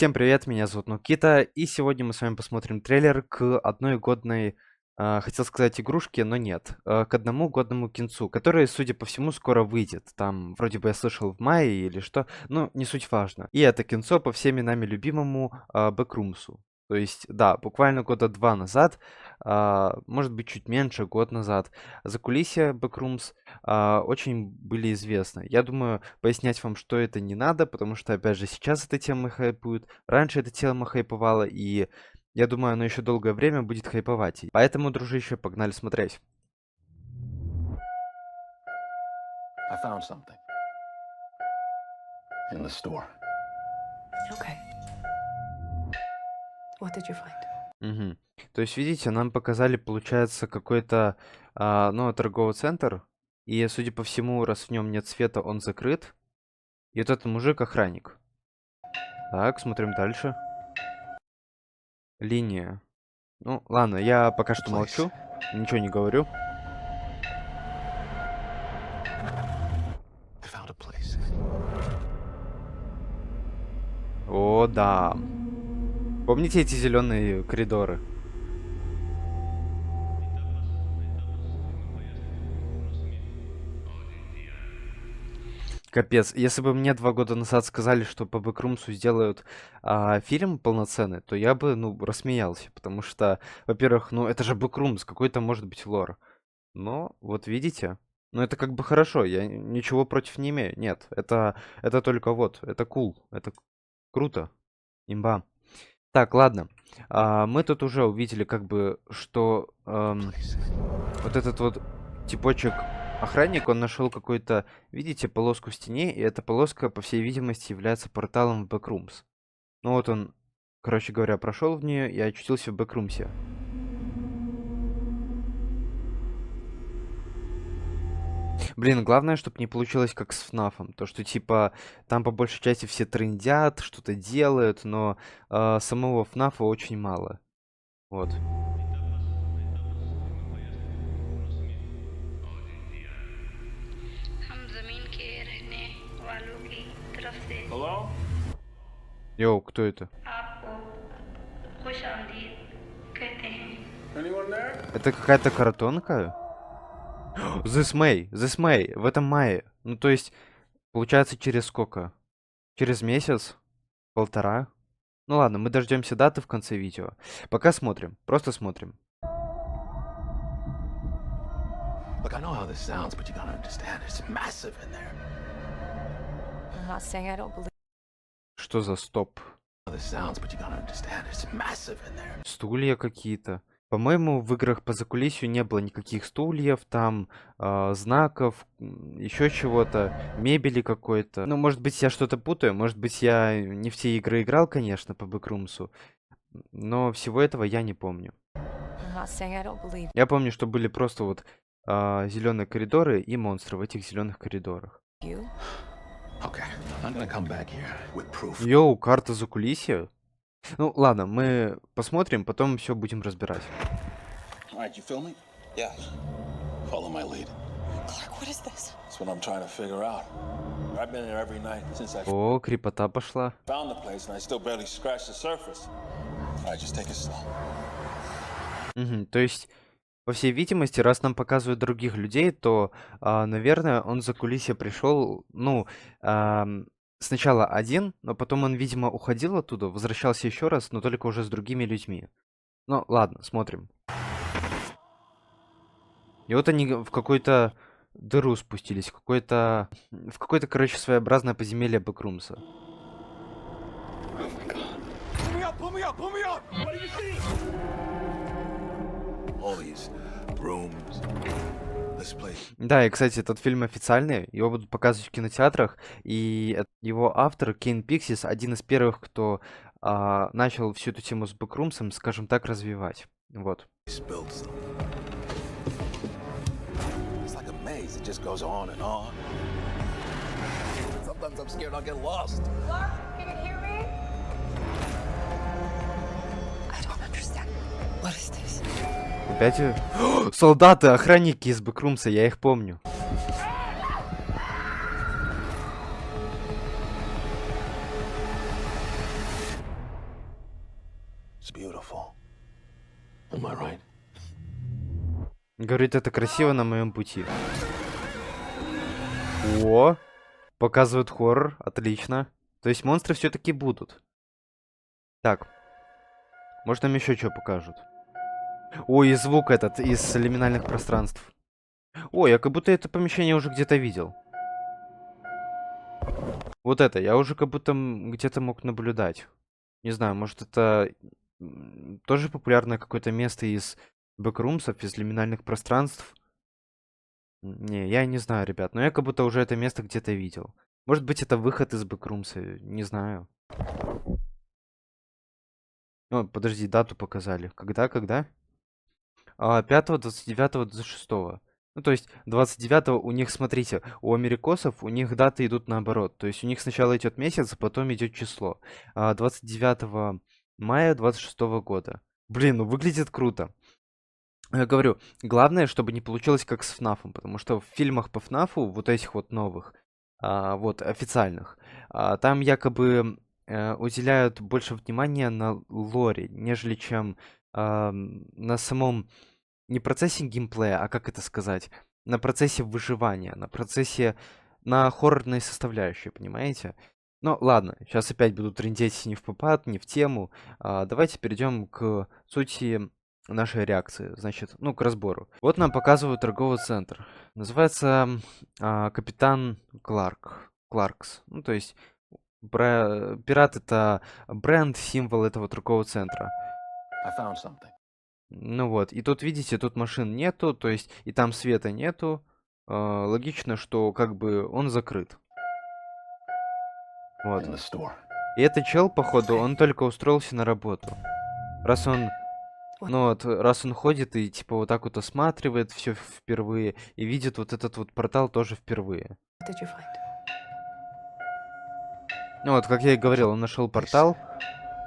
Всем привет, меня зовут Нукита, и сегодня мы с вами посмотрим трейлер к одной годной, хотел сказать игрушке, но нет, к одному годному кинцу, который, судя по всему, скоро выйдет. Там, вроде бы я слышал, в мае или что, но не суть важно. И это кинцо по всеми нами любимому Бэкрумсу. То есть, да, буквально года 2 назад, может быть, чуть меньше, год назад, закулисья Backrooms очень были известны. Я думаю, пояснять вам, что это не надо, потому что, опять же, сейчас эта тема хайпует. Раньше эта тема хайповала, и я думаю, она еще долгое время будет хайповать. Поэтому, дружище, погнали смотреть. I found something in the store. Okay. What did you find? Мгм. То есть, видите, нам показали, получается, какой-то, ну, торговый центр. И, судя по всему, раз в нем нет света, он закрыт. И вот этот мужик охранник. Так, смотрим дальше. Линия. Ну, ладно, я пока что молчу. Ничего не говорю. I found a place. О, да. Помните эти зеленые коридоры? Капец, если бы мне 2 года назад сказали, что по Бэкрумсу сделают фильм полноценный, то я бы, ну, рассмеялся, потому что, во-первых, ну, это же Бэкрумс, какой-то может быть лор. Но, вот видите, ну, это как бы хорошо, я ничего против не имею. Нет, это только вот, это кул, это круто, имба. Так, ладно. Мы тут уже увидели, как бы, что вот этот вот типочек охранник, он нашел какой-то, видите, полоску в стене, и эта полоска, по всей видимости, является порталом в Backrooms. Ну вот он, короче говоря, прошел в нее и очутился в Бэкрумсе. Блин, главное, чтобы не получилось как с ФНАФом. То, что, типа, там по большей части все трындят, что-то делают, но самого ФНАФа очень мало. Вот. हम जमीन के रहने वालों की तरफ से Hello? Йоу, кто это? आपको खुश आमदीद कहते हैं। Anyone there? Это какая-то картонка? This May, в этом мае. Ну, то есть, получается, через сколько? Через месяц? Полтора? Ну ладно, мы дождемся даты в конце видео. Пока смотрим, просто смотрим. Look, I know how this sounds, but you gotta understand, it's massive in there. I'm not saying I don't believe. Что за стоп? How this sounds, but you gotta understand, it's massive in there. Стулья какие-то. По-моему, в играх по закулисью не было никаких стульев, там знаков, еще чего-то, мебели какой-то. Ну, может быть, я что-то путаю, может быть, я не в те игры играл, конечно, по Бэкрумсу, но всего этого я не помню. I'm not saying I don't believe Я помню, что были просто вот зеленые коридоры и монстры в этих зеленых коридорах. you. Okay, I'm gonna come back here with proof. Йоу, карта закулисья? Ну, ладно, мы посмотрим, потом все будем разбирать. All right, you feel me? Yeah. Follow my lead. Clark, what is this? That's what I'm trying to figure out. I've been here every night since I О, крепота пошла. found the place, and I still barely scratched the surface. All right, just take it slow. Мгм, то есть, по всей видимости, раз нам показывают других людей, то, наверное, он за кулисье пришел, ну, сначала один, но потом он, видимо, уходил оттуда, возвращался еще раз, но только уже с другими людьми. Ну, ладно, смотрим. И вот они в какую-то дыру спустились, в какое-то, короче, своеобразное подземелье Бэкрумса. Pull me up! Pull me up! Pull me up! What do you see? All these rooms. This place. Да, и, кстати, этот фильм официальный, его будут показывать в кинотеатрах, и его автор, Кейн Пиксис, один из первых, кто начал всю эту тему с Бэкрумсом, скажем так, развивать. Вот. It's like a maze. It just goes on and on. Sometimes I'm scared I'll get lost. Clark, can you hear me? I don't understand. What is this? Опять... Солдаты, охранники из Бэкрумса, я их помню. Am I right? Говорит, это красиво на моем пути. О, показывают хоррор, отлично. То есть монстры все-таки будут. Так, может нам еще что покажут? Ой, и звук этот из лиминальных пространств. Ой, я как будто это помещение уже где-то видел. Вот это, я уже как будто где-то мог наблюдать. Не знаю, может это тоже популярное какое-то место из бэкрумсов, из лиминальных пространств. Не, я не знаю, ребят, но я как будто уже это место где-то видел. Может быть, это выход из бэкрумса, не знаю. О, подожди, дату показали. Когда? 5, 29, 26. Ну, то есть 29 у них, смотрите, у америкосов у них даты идут наоборот. То есть у них сначала идет месяц, а потом идет число. 29 мая 26 года. Блин, ну выглядит круто. Я говорю, главное, чтобы не получилось как с ФНАФом, потому что в фильмах по ФНАФу, вот этих вот новых, вот официальных, там якобы уделяют больше внимания на лоре, нежели чем на самом не процессе геймплея, а как это сказать, на процессе выживания, на хоррорной составляющей, понимаете? Ну, ладно, сейчас опять буду трындеть не в попад, не в тему. Давайте перейдем к сути нашей реакции, значит, ну, к разбору. Вот нам показывают торговый центр. Называется Капитан Кларкс. Ну, то есть, пират это бренд, символ этого торгового центра. I found something. Ну вот, и тут, видите, тут машин нету, то есть, и там света нету. Логично, что как бы он закрыт. Вот. In the store. И этот чел, походу, он только устроился на работу. Раз он, ну вот, раз он ходит и типа вот так вот осматривает все впервые, и видит вот этот вот портал тоже впервые. What did you find? Ну вот, как я и говорил, он нашел портал,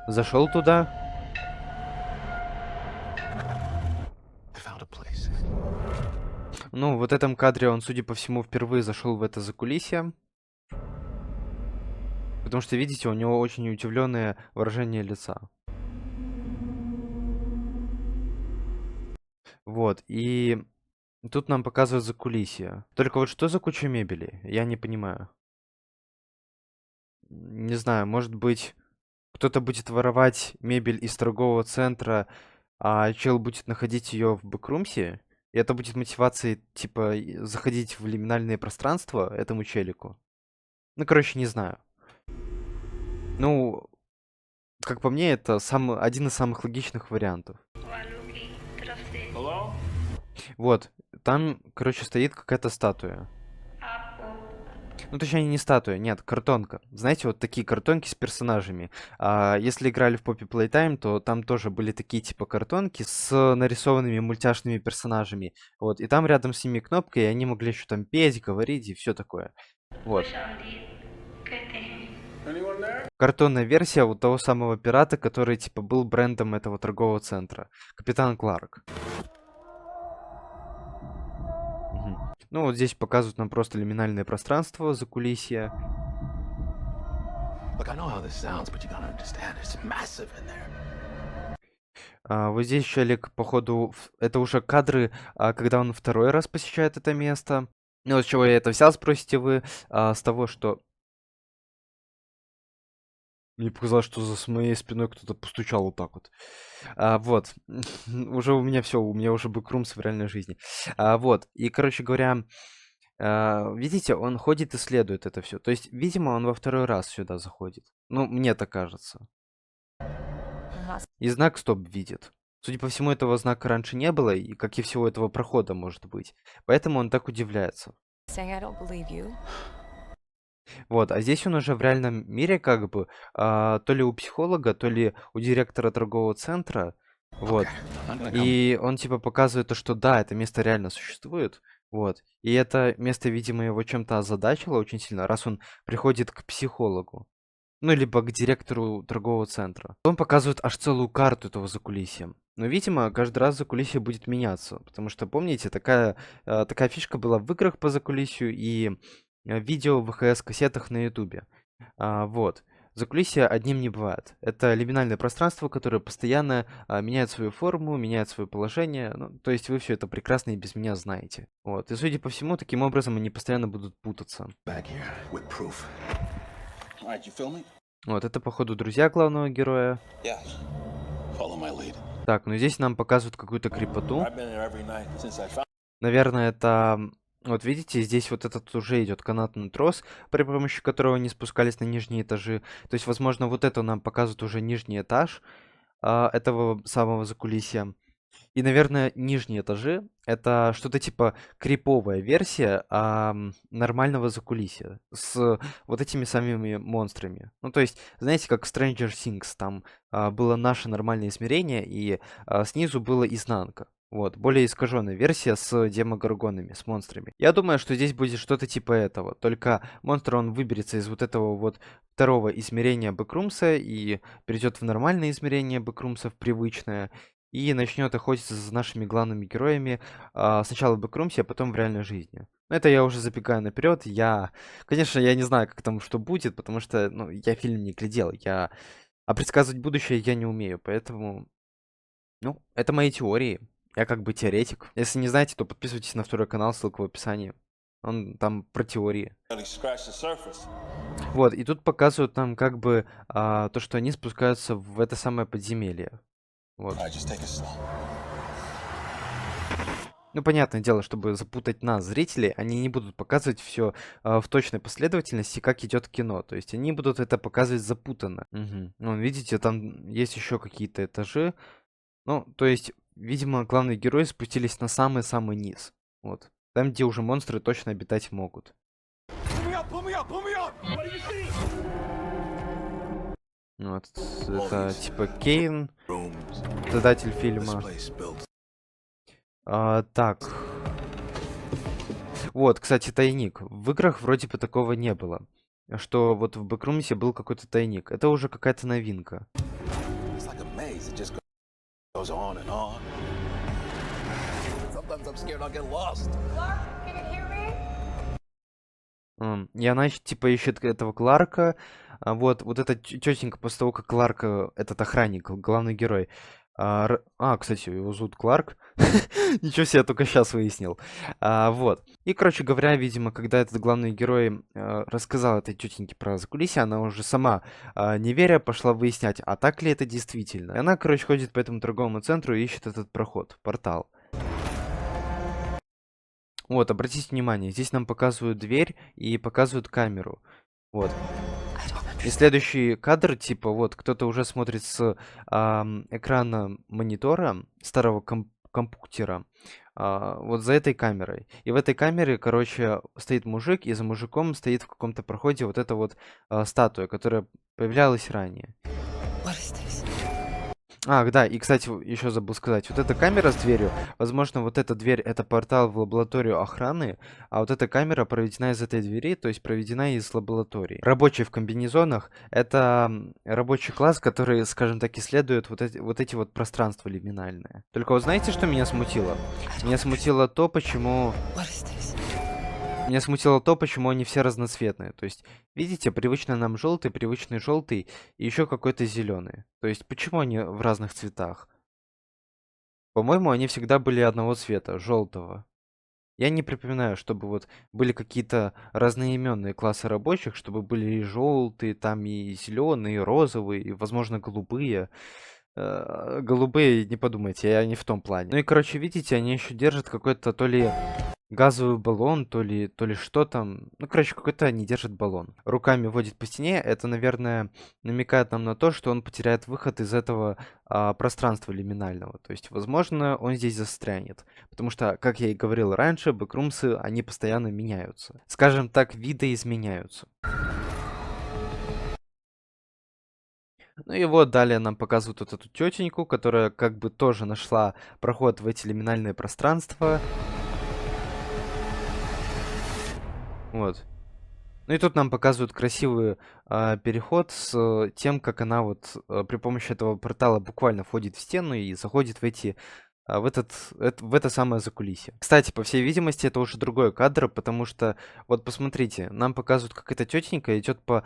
зашел туда. I found a place. Ну, в этом кадре он, судя по всему, впервые зашел в это закулисье. Потому что, видите, у него очень удивленное выражение лица. Вот, и тут нам показывают закулисье. Только вот что за куча мебели? Я не понимаю. Не знаю, может быть, кто-то будет воровать мебель из торгового центра, а чел будет находить ее в бэкрумсе? И это будет мотивацией, типа, заходить в лиминальные пространства этому челику? Ну, короче, не знаю. Ну, как по мне, это один из самых логичных вариантов. वालों की तरफ से Hello? Вот, там, короче, стоит какая-то статуя. आपको Ну, точнее, не статуя, нет, картонка. Знаете, вот такие картонки с персонажами. Если играли в Poppy Playtime, то там тоже были такие типа картонки с нарисованными мультяшными персонажами. Вот, и там рядом с ними кнопка, и они могли еще там петь, говорить и все такое. Вот. खुशामदीद कहते हैं Anyone there? Картонная версия вот того самого пирата, который типа был брендом этого торгового центра. Капитан Кларк. Мгм. Ну, вот здесь показывают нам просто лиминальное пространство, закулисье. Look, I know how this sounds, but you gotta understand, it's massive in there. Вот здесь челик, походу, это уже кадры, когда он второй раз посещает это место. Ну, вот с чего я это взял, спросите вы, с того, что... Мне показалось, что за моей спиной кто-то постучал вот так вот. Вот. Уже у меня все, у меня уже бэкрумс в реальной жизни. Вот. И, короче говоря, видите, он ходит и исследует это все. То есть, видимо, он во второй раз сюда заходит. Ну, мне так кажется. I'm not И знак стоп видит. Судя по всему, этого знака раньше не было, и как и всего этого прохода может быть. Поэтому он так удивляется. saying I don't believe you. Вот, а здесь он уже в реальном мире как бы, то ли у психолога, то ли у директора торгового центра. Вот. I'm gonna come. И он типа показывает то, что да, это место реально существует. Вот. И это место, видимо, его чем-то озадачило очень сильно, раз он приходит к психологу. Ну, либо к директору торгового центра. Он показывает аж целую карту этого закулисья. Но, видимо, каждый раз закулисье будет меняться. Потому что, помните, такая фишка была в играх по закулисью и видео в ВХС-кассетах на ютубе. Вот. закулисье одним не бывает. Это лиминальное пространство, которое постоянно меняет свою форму, меняет свое положение. Ну, то есть вы все это прекрасно и без меня знаете. Вот. И судя по всему, таким образом они постоянно будут путаться. Back here with proof. All right, you feel me? Вот, это, походу, друзья главного героя. Yes. Follow my lead. Так, ну здесь нам показывают какую-то крепоту. I've been there every night since I found. Наверное, это... Вот видите, здесь вот этот уже идет канатный трос, при помощи которого они спускались на нижние этажи. То есть, возможно, вот это нам показывает уже нижний этаж этого самого закулисья. И, наверное, нижние этажи — это что-то типа криповая версия нормального закулисья с вот этими самыми монстрами. Ну, то есть, знаете, как в Stranger Things, там было наше нормальное измерение, и снизу было изнанка. Вот, более искаженная версия с демогоргонами, с монстрами. Я думаю, что здесь будет что-то типа этого. Только монстр, он выберется из вот этого вот второго измерения Бэкрумса и перейдет в нормальное измерение Бэкрумса, в привычное, и начнет охотиться за нашими главными героями сначала в Бэкрумсе, а потом в реальной жизни. Но это я уже забегаю наперед. Конечно, я не знаю, как там что будет, потому что, ну, я фильм не глядел. А предсказывать будущее я не умею, поэтому, ну, это мои теории. Я как бы теоретик. Если не знаете, то подписывайтесь на второй канал, ссылка в описании. Он там про теории. Barely scratched the surface. Вот, и тут показывают нам как бы то, что они спускаются в это самое подземелье. Вот. All right, just take it slow. Ну, понятное дело, чтобы запутать нас, зрителей, они не будут показывать все в точной последовательности, как идет кино. То есть они будут это показывать запутанно. Мгм. Ну, видите, там есть еще какие-то этажи. Ну, то есть, видимо, главные герои спустились на самый-самый низ. Вот. Там, где уже монстры точно обитать могут. Pull me up! Pull me up! Pull me up! What do you see? Вот. Это типа Кейн, Rooms. создатель This фильма. place built. Так. Вот, кстати, тайник. В играх вроде бы такого не было. Что вот в Бэкрумсе был какой-то тайник. Это уже какая-то новинка. It's like a maze. It just goes on and on. Sometimes I'm scared I'll get lost. И она типа ищет этого Кларка. Вот эта тетенька после того, как Кларка, этот охранник, главный герой. Кстати, его зовут Кларк. Ничего себе, я только сейчас выяснил. Вот. И, короче говоря, видимо, когда этот главный герой рассказал этой тетеньке про закулисье, она уже сама, не веря, пошла выяснять, а так ли это действительно. И она, короче, ходит по этому торговому центру и ищет этот проход, портал. Вот, обратите внимание, здесь нам показывают дверь и показывают камеру. Вот. И следующий кадр, типа, вот, кто-то уже смотрит с экрана монитора, старого компьютера, вот за этой камерой. И в этой камере, короче, стоит мужик, и за мужиком стоит в каком-то проходе вот эта вот статуя, которая появлялась ранее. Да, и, кстати, еще забыл сказать, вот эта камера с дверью, возможно, вот эта дверь — это портал в лабораторию охраны, а вот эта камера проведена из этой двери, то есть проведена из лаборатории. Рабочие в комбинезонах — это рабочий класс, который, скажем так, исследует вот эти вот пространства лиминальные. Только вот знаете, что меня смутило? Меня смутило то, почему они все разноцветные. То есть, видите, привычно нам привычный желтый и еще какой-то зеленый. То есть, почему они в разных цветах? По-моему, они всегда были одного цвета, желтого. Я не припоминаю, чтобы вот были какие-то разноименные классы рабочих, чтобы были и желтые, там и зеленые, и розовые, и, возможно, голубые. Голубые, не подумайте, я не в том плане. Ну и, короче, видите, они еще держат какой-то то ли газовый баллон, то ли что там. Ну, короче, какой-то они держат баллон. Руками водит по стене. Это, наверное, намекает нам на то, что он потеряет выход из этого пространства лиминального. То есть, возможно, он здесь застрянет. Потому что, как я и говорил раньше, бэкрумсы, они постоянно меняются. Скажем так, видоизменяются. Ну и вот далее нам показывают вот эту тетеньку, которая как бы тоже нашла проход в эти лиминальные пространства. Вот. Ну и тут нам показывают красивый переход с тем, как она вот при помощи этого портала буквально входит в стену и заходит в это самое закулисье. Кстати, по всей видимости, это уже другой кадр, потому что, вот посмотрите, нам показывают, как эта тетенька идет по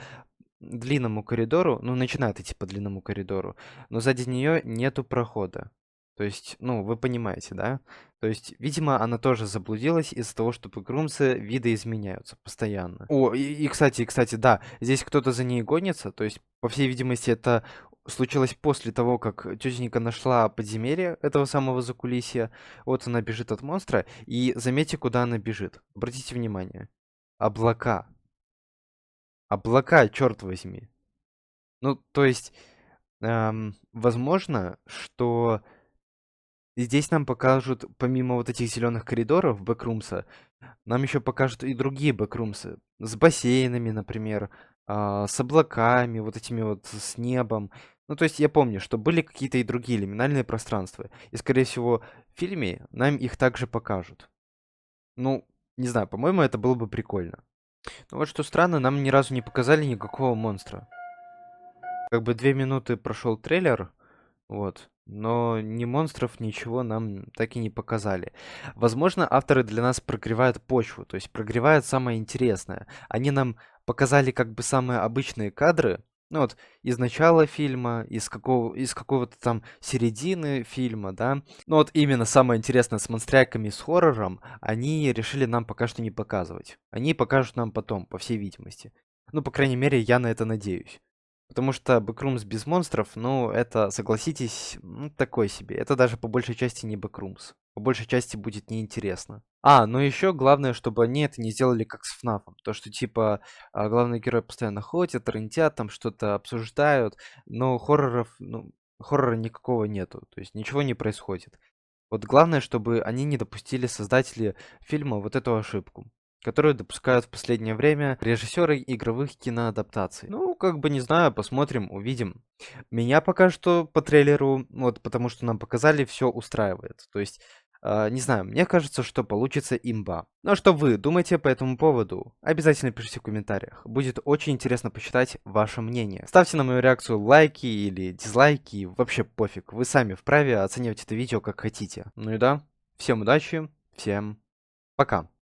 длинному коридору, ну, начинает идти по длинному коридору, но сзади нее нету прохода. То есть, ну, вы понимаете, да? То есть, видимо, она тоже заблудилась из-за того, что бэкрумсы видоизменяются постоянно. О, кстати, да, здесь кто-то за ней гонится, то есть, по всей видимости, это случилось после того, как тетенька нашла подземелье этого самого закулисья. Вот она бежит от монстра, и заметьте, куда она бежит. Обратите внимание. Облака. Облака, черт возьми. Ну, то есть, возможно, что здесь нам покажут, помимо вот этих зеленых коридоров бэкрумса, нам еще покажут и другие бэкрумсы. С бассейнами, например, с облаками, вот этими вот, с небом. Ну, то есть я помню, что были какие-то и другие лиминальные пространства. И, скорее всего, в фильме нам их также покажут. Ну, не знаю, по-моему, это было бы прикольно. Но вот что странно, нам ни разу не показали никакого монстра. Как бы 2 минуты прошел трейлер, вот, но ни монстров, ничего нам так и не показали. Возможно, авторы для нас прогревают почву, то есть прогревают самое интересное. Они нам показали как бы самые обычные кадры, ну вот, из начала фильма, из какого-то там середины фильма, да. Ну вот именно самое интересное с монстряками, с хоррором, они решили нам пока что не показывать. Они покажут нам потом, по всей видимости. Ну, по крайней мере, я на это надеюсь. Потому что Backrooms без монстров, ну, это, согласитесь, ну, такой себе. Это даже по большей части не Backrooms. По большей части будет неинтересно. Ну еще главное, чтобы они это не сделали как с ФНАФом. То, что типа главный герой постоянно ходит, трындят, там что-то обсуждают, но хоррора никакого нету. То есть ничего не происходит. Вот главное, чтобы они не допустили создатели фильма вот эту ошибку, которую допускают в последнее время режиссеры игровых киноадаптаций. Ну, как бы не знаю, посмотрим, увидим. Меня пока что по трейлеру, вот потому что нам показали, все устраивает. То есть, не знаю, мне кажется, что получится имба. Ну а что вы думаете по этому поводу? Обязательно пишите в комментариях. Будет очень интересно посчитать ваше мнение. Ставьте на мою реакцию лайки или дизлайки, вообще пофиг. Вы сами вправе оценивать это видео как хотите. Ну и да, всем удачи, всем пока.